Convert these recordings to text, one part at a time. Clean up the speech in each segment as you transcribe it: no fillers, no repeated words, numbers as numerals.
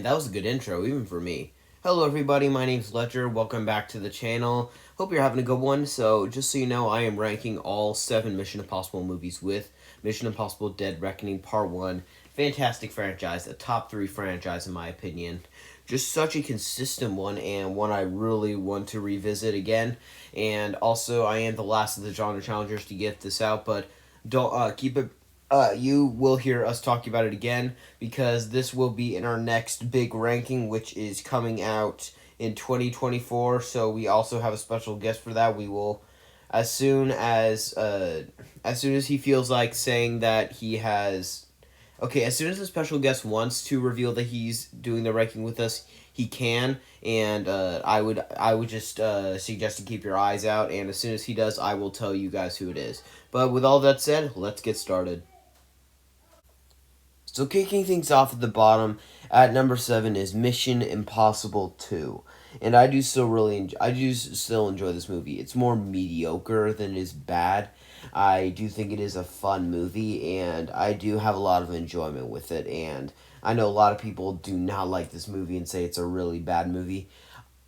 Man, that was a good intro, even for me. Hello, everybody. My name's Ledger. Welcome back to the channel. Hope you're having a good one. So, just so you know, I am ranking all 7 Mission Impossible movies with Mission Impossible Dead Reckoning Part 1. Fantastic franchise, a top 3 franchise, in my opinion. Just such a consistent one, and one I really want to revisit again. And also, I am the last of the genre challengers to get this out, but don't keep it you will hear us talking about it again because this will be in our next big ranking, which is coming out in 2024. So we also have a special guest for that. We will, as soon as he feels like saying that he has, okay, as soon as the special guest wants to reveal that he's doing the ranking with us, he can. And I would just suggest to keep your eyes out. And as soon as he does, I will tell you guys who it is. But with all that said, let's get started. So kicking things off at the bottom at number 7 is Mission Impossible 2. And I do still enjoy this movie. It's more mediocre than it is bad. I do think it is a fun movie and I do have a lot of enjoyment with it, and I know a lot of people do not like this movie and say it's a really bad movie.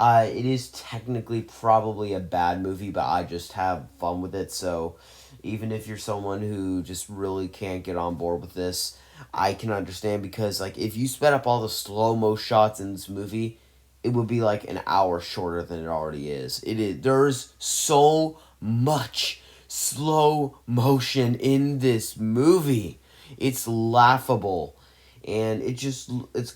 It is technically probably a bad movie, but I just have fun with it. So even if you're someone who just really can't get on board with this, I can understand, because like if you sped up all the slow mo shots in this movie, it would be like an hour shorter than it already is. There's so much slow motion in this movie. It's laughable, and it's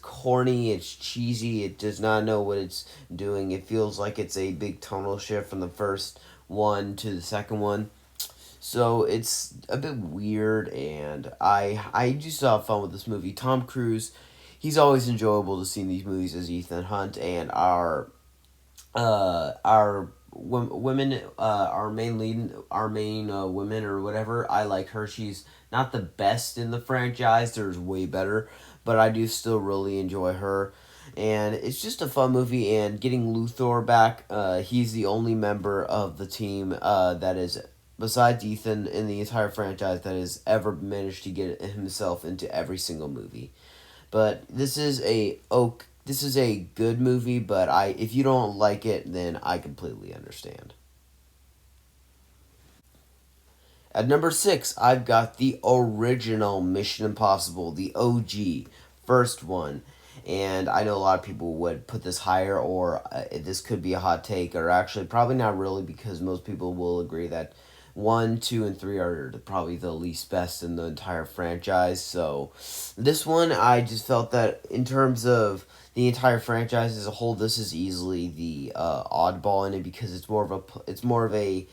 corny, it's cheesy, it does not know what it's doing. It feels like it's a big tonal shift from the first one to the second one. So it's a bit weird, and I just have fun with this movie. Tom Cruise, he's always enjoyable to see in these movies as Ethan Hunt, and women, our main women or whatever. I like her. She's not the best in the franchise. There's way better, but I do still really enjoy her. And it's just a fun movie. And getting Luthor back, he's the only member of the team that is, besides Ethan, in the entire franchise that has ever managed to get himself into every single movie. But this is a good movie, but if you don't like it, then I completely understand. At number 6, I've got the original Mission Impossible, the OG, first one. And I know a lot of people would put this higher, or this could be a hot take, or actually, probably not really, because most people will agree that 1, 2, and 3 are probably the least best in the entire franchise. So, this one, I just felt that in terms of the entire franchise as a whole, this is easily the oddball in it, because it's more of a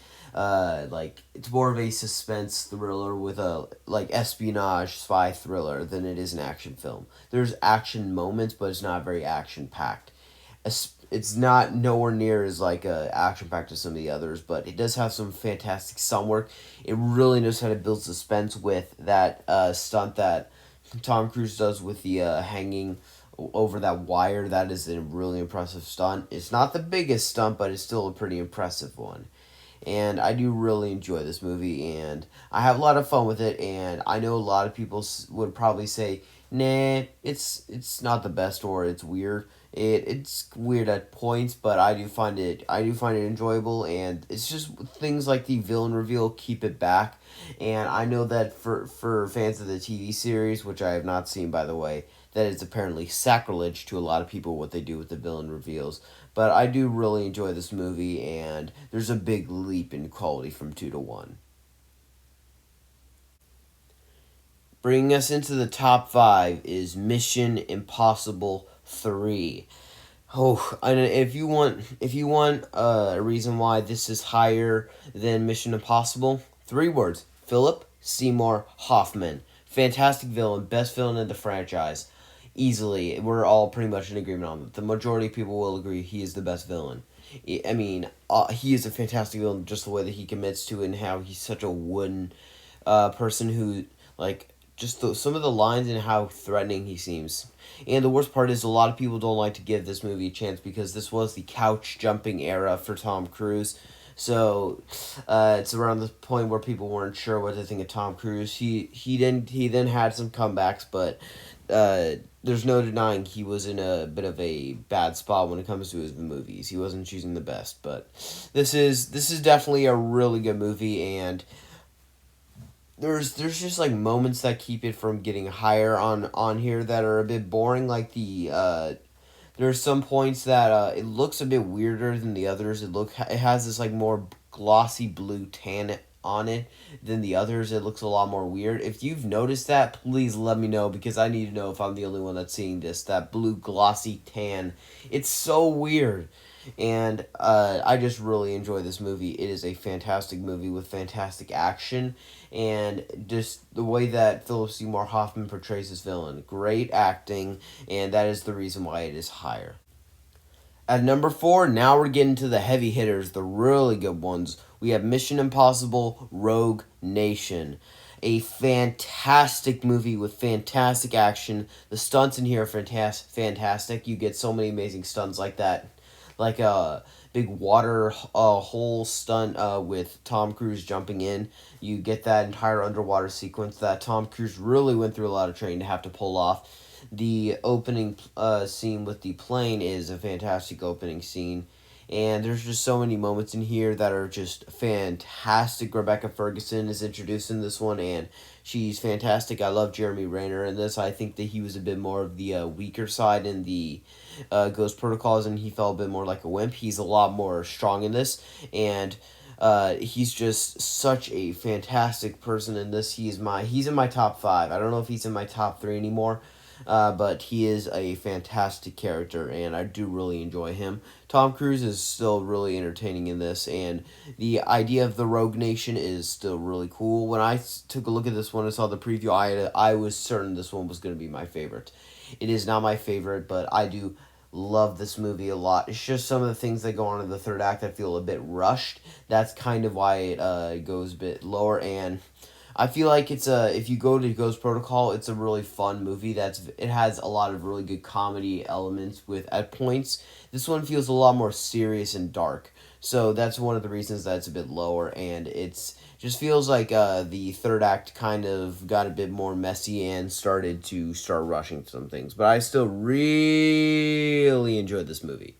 suspense thriller with a like espionage spy thriller than it is an action film. There's action moments, but it's not very action packed. It's not nowhere near as like action packed as some of the others, but it does have some fantastic stunt work. It really knows how to build suspense with that stunt that Tom Cruise does with the hanging over that wire. That is a really impressive stunt. It's not the biggest stunt, but it's still a pretty impressive one. And I do really enjoy this movie, and I have a lot of fun with it. And I know a lot of people would probably say, "Nah, it's not the best, or it's weird." It's weird at points, but I do find it enjoyable, and it's just things like the villain reveal keep it back. And I know that for fans of the TV series, which I have not seen, by the way, that is apparently sacrilege to a lot of people what they do with the villain reveals. But I do really enjoy this movie, and there's a big leap in quality from 2 to 1. Bringing us into the top 5 is Mission Impossible 3. Oh, and if you want a reason why this is higher than Mission Impossible, 3 words: Philip Seymour Hoffman. Fantastic villain, best villain in the franchise. Easily, we're all pretty much in agreement on it. The majority of people will agree he is the best villain. I mean, he is a fantastic villain, just the way that he commits to it, and how he's such a wooden person who, like, some of the lines and how threatening he seems. And the worst part is a lot of people don't like to give this movie a chance, because this was the couch jumping era for Tom Cruise. So it's around the point where people weren't sure what to think of Tom Cruise. He then had some comebacks, but there's no denying he was in a bit of a bad spot when it comes to his movies. He wasn't choosing the best, but this is definitely a really good movie, and there's just like moments that keep it from getting higher on here that are a bit boring, like there's some points that it looks a bit weirder than the others. It has this like more glossy blue tan on it than the others. It looks a lot more weird. If you've noticed that, please let me know because I need to know if I'm the only one that's seeing this. That blue glossy tan, it's so weird. And I just really enjoy this movie. It is a fantastic movie with fantastic action, and just the way that Philip Seymour Hoffman portrays his villain. Great acting, and that is the reason why it is higher. At number four, now we're getting to the heavy hitters, the really good ones. We have Mission Impossible Rogue Nation. A fantastic movie with fantastic action. The stunts in here are fantastic. You get so many amazing stunts like that. Like a big water hole stunt with Tom Cruise jumping in. You get that entire underwater sequence that Tom Cruise really went through a lot of training to have to pull off. The opening scene with the plane is a fantastic opening scene. And there's just so many moments in here that are just fantastic. Rebecca Ferguson is introduced in this one, and she's fantastic. I love Jeremy Renner in this. I think that he was a bit more of the weaker side in the Ghost Protocols, and he felt a bit more like a wimp. He's a lot more strong in this, and he's just such a fantastic person in this. He's in my top five. I don't know if he's in my top three anymore, but he is a fantastic character, and I do really enjoy him. Tom Cruise is still really entertaining in this, and the idea of the Rogue Nation is still really cool. When I took a look at this one and saw the preview, I was certain this one was going to be my favorite. It is not my favorite, but I do love this movie a lot. It's just some of the things that go on in the third act I feel a bit rushed. That's kind of why it goes a bit lower, and I feel like it's a if you go to Ghost Protocol, it's a really fun movie. It has a lot of really good comedy elements with at points. This one feels a lot more serious and dark. So that's one of the reasons that it's a bit lower, and it's just feels like the third act kind of got a bit more messy and start rushing some things. But I still really enjoyed this movie.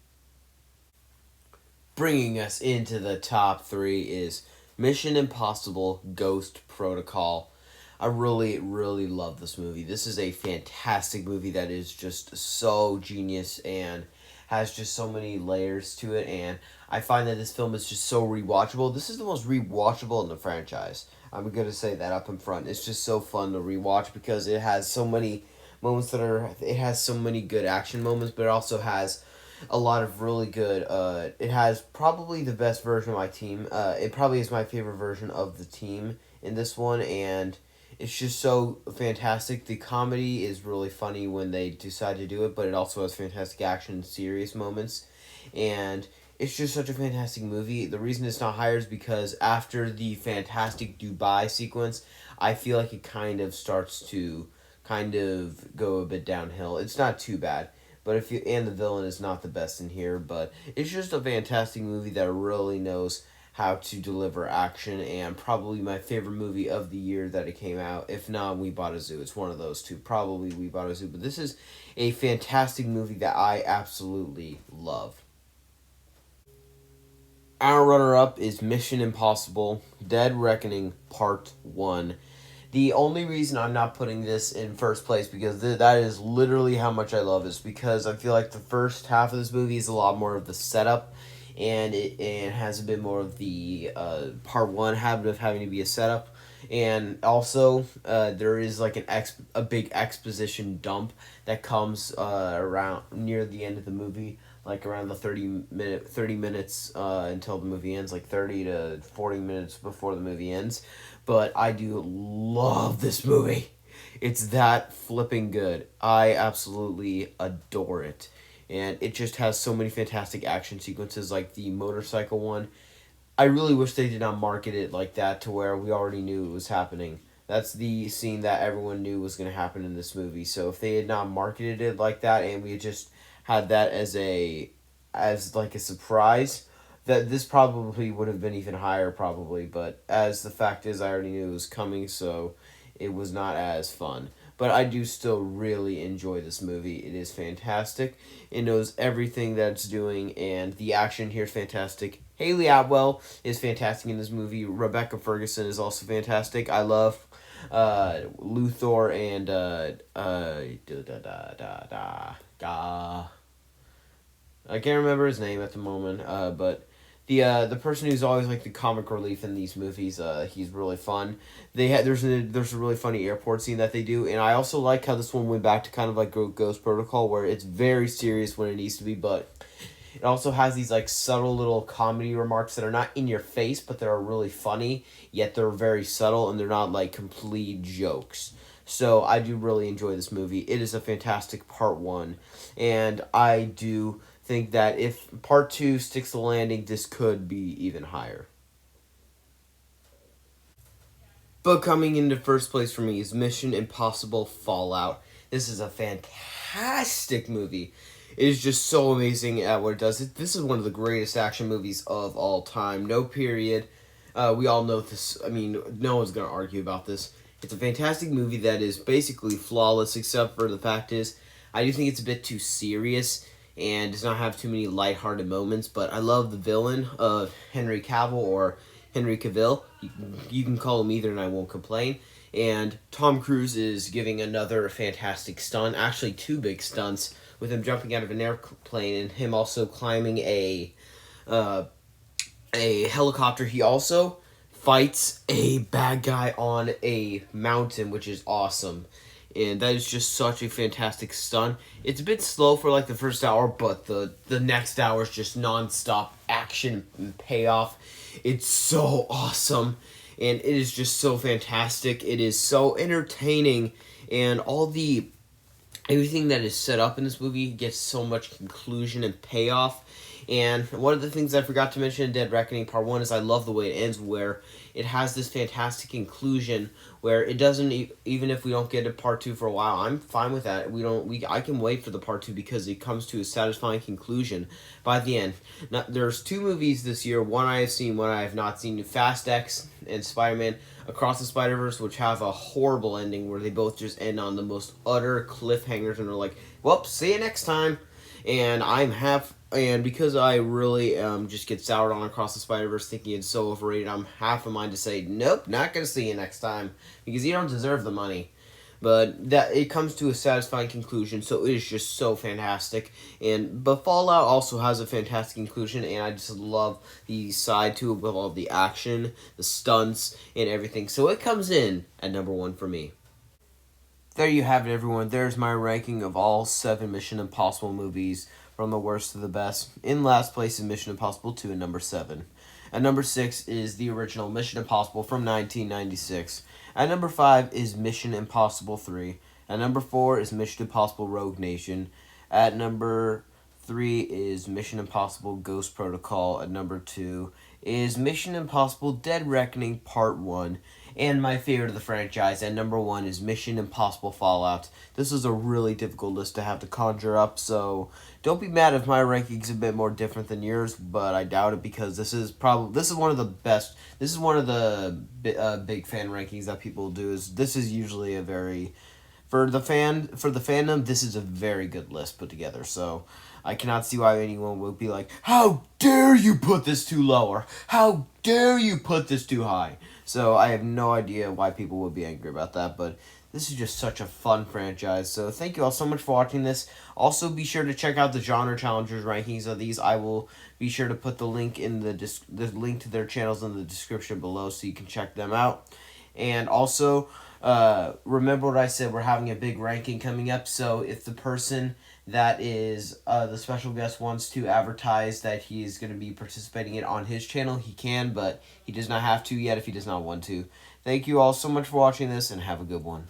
Bringing us into the top three is Mission Impossible Ghost Protocol. I really, really love this movie. This is a fantastic movie that is just so genius and has just so many layers to it. And I find that this film is just so rewatchable. This is the most rewatchable in the franchise. I'm going to say that up in front. It's just so fun to rewatch because it has so many moments it has so many good action moments, but it also has a lot of really good. It has probably the best version of my team. It probably is my favorite version of the team in this one, and it's just so fantastic. The comedy is really funny when they decide to do it, but it also has fantastic action and serious moments, and it's just such a fantastic movie. The reason it's not higher is because after the fantastic Dubai sequence, I feel like it kind of starts to kind of go a bit downhill. It's not too bad. But if you and the villain is not the best in here, but it's just a fantastic movie that really knows how to deliver action, and probably my favorite movie of the year that it came out. If not, We Bought a Zoo. It's one of those two. Probably We Bought a Zoo. But this is a fantastic movie that I absolutely love. Our runner up is Mission Impossible Dead Reckoning Part 1. The only reason I'm not putting this in first place because that is literally how much I love this because I feel like the first half of this movie is a lot more of the setup, and it has a bit more of the part one habit of having to be a setup, and also there is like a big exposition dump that comes around near the end of the movie, like around the 30 minutes until the movie ends, like 30 to 40 minutes before the movie ends. But I do love this movie. It's that flipping good. I absolutely adore it. And it just has so many fantastic action sequences, like the motorcycle one. I really wish they did not market it like that to where we already knew it was happening. That's the scene that everyone knew was going to happen in this movie. So if they had not marketed it like that and we had just had that as like a surprise, that this probably would have been even higher probably, but as the fact is I already knew it was coming, so it was not as fun. but I do still really enjoy this movie. It is fantastic. It knows everything that it's doing, and the action here is fantastic. Haley Atwell is fantastic in this movie. Rebecca Ferguson is also fantastic. I love Luthor and I can't remember his name at the moment, but the person who's always like the comic relief in these movies, he's really fun. There's a really funny airport scene that they do, and I also like how this one went back to kind of like Ghost Protocol, where it's very serious when it needs to be, but it also has these like subtle little comedy remarks that are not in your face, but they're really funny, yet they're very subtle and they're not like complete jokes. So I do really enjoy this movie. It is a fantastic part one, and I do think that if part two sticks the landing, this could be even higher. But coming into first place for me is Mission Impossible Fallout. This is a fantastic movie. It is just so amazing at what it does. This is one of the greatest action movies of all time. No period. We all know this. I mean, no one's going to argue about this. It's a fantastic movie that is basically flawless, except for the fact is, I do think it's a bit too serious and does not have too many lighthearted moments. But I love the villain of Henry Cavill or Henry Cavill. You can call him either, and I won't complain. And Tom Cruise is giving another fantastic stunt, actually two big stunts, with him jumping out of an airplane and him also climbing uh, a helicopter. He also fights a bad guy on a mountain, which is awesome. And that is just such a fantastic stunt. It's a bit slow for like the first hour, but the next hour is just nonstop action and payoff. It's so awesome, and it is just so fantastic. It is so entertaining, and everything that is set up in this movie gets so much conclusion and payoff. And one of the things I forgot to mention in Dead Reckoning Part 1 is I love the way it ends, where it has this fantastic conclusion where it doesn't, even if we don't get a Part 2 for a while, I'm fine with that. I can wait for the Part 2 because it comes to a satisfying conclusion by the end. Now, there's two movies this year, one I have seen, one I have not seen, Fast X and Spider-Man Across the Spider-Verse, which have a horrible ending where they both just end on the most utter cliffhangers and are like, well, see you next time. And because I really just get soured on Across the Spider-Verse thinking it's so overrated, I'm half a mind to say, nope, not going to see you next time, because you don't deserve the money. But that it comes to a satisfying conclusion, so it is just so fantastic. But Fallout also has a fantastic conclusion, and I just love the side to it with all the action, the stunts, and everything. So it comes in at number one for me. There you have it, everyone. There's my ranking of all 7 Mission Impossible movies from the worst to the best. In last place is Mission Impossible 2 at number 7. At number 6 is the original Mission Impossible from 1996. At number 5 is Mission Impossible 3. At number 4 is Mission Impossible Rogue Nation. At number 3 is Mission Impossible Ghost Protocol. At number 2 is Mission Impossible Dead Reckoning Part 1. And my favorite of the franchise at number 1 is Mission Impossible Fallout. This is a really difficult list to have to conjure up, so don't be mad if my ranking's a bit more different than yours, but I doubt it because this is one of the best. This is one of the big fan rankings that people do. This is usually a very for the fandom, this is a very good list put together. So I cannot see why anyone would be like, "How dare you put this too low?" or "How dare you put this too high?" So I have no idea why people would be angry about that, but this is just such a fun franchise. So thank you all so much for watching this. Also, be sure to check out the Genre Challengers rankings of these. I will be sure to put the link in the link to their channels in the description below so you can check them out. And also, remember what I said, we're having a big ranking coming up, so if the person that is the special guest wants to advertise that he is going to be participating in on his channel, he can, but he does not have to yet if he does not want to. Thank you all so much for watching this, and have a good one.